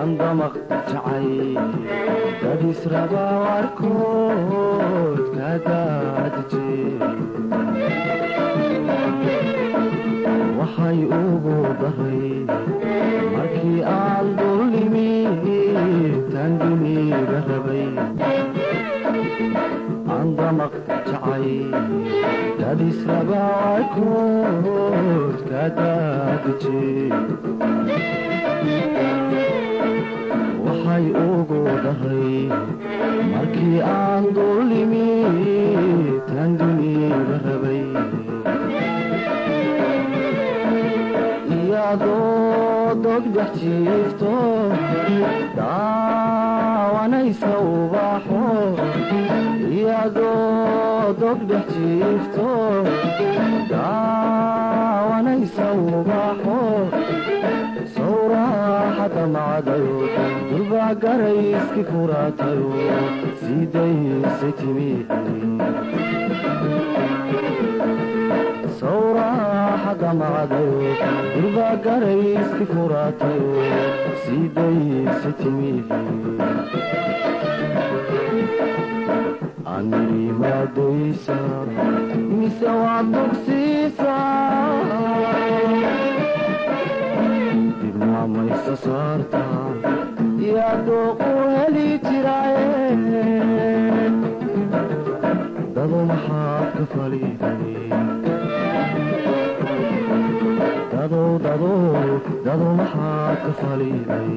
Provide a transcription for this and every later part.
andamaq jacay dadis rabaa warkood kadaadije waxay ugu daray markii aan dulimi tanduniga rabay andamaq jacay dadis rabaa warkood kadaadije waxay ugu daray markii aan dulimi tanduniga rabay iyadoo dogdhex jiifto daawanaysa ubaxo iyadoo dogdhex jiifto daawanaysa ubaxo sawraaxada macdayo durbaa garayski furaatayo siidayse timi sawraaxada macdayo durbaa garayski furaatayo siidayse timi animadaysa mise waa dugsiisa dibnaamaysa saarta yaa dooqu heli jiraaye dado maxaad ka faliday dado maxaad ka faliday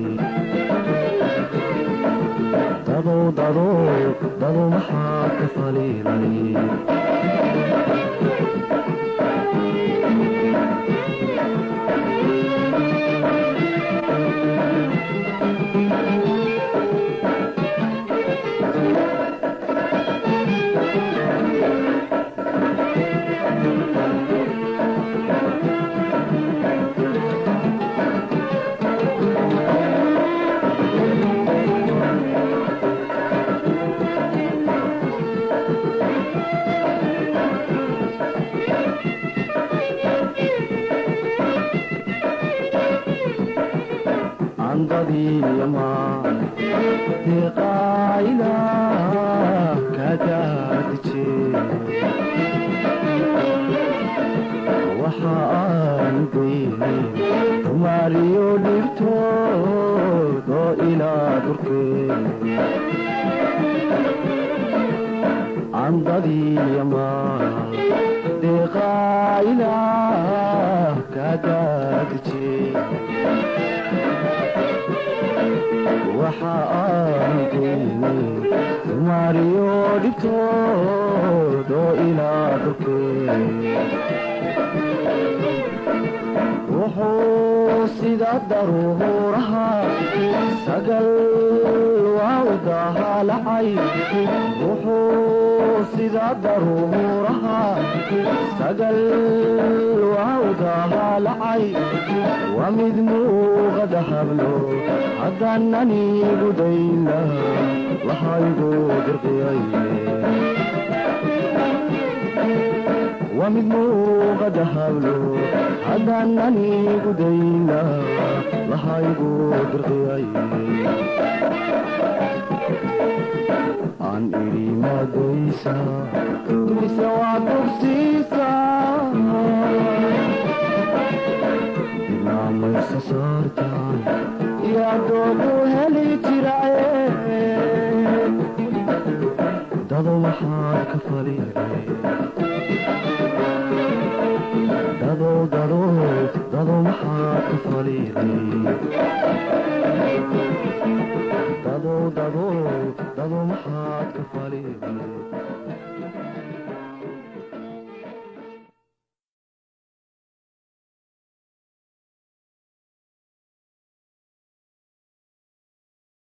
dado maxaad ka faliday andadiyama deqayla kadaadije waxa aan dayni tumaariyo dhibtood oo ilaa durkee andadiyama deqayla kadaadije waxa aan dayni tumaariyo dhibtood oo ilaa durkee wuxuu sida daruuraha sagal waa u dahalacay wuxuu sida daruuraha sagal waa u dahalacay waa mid muuqada hablo haddaananigu dayna waxaygu dirqiyaye waa mid muuqada hablo haddaananigu dayna waxaygu dirqiyaye aan idhi madaysa mise waa dugsiisa dibnaamaysa saartaan yaa doogu heli jiraaye dado maxaad ka faliday dado maxaad ka faliday dado maxaad ka faliday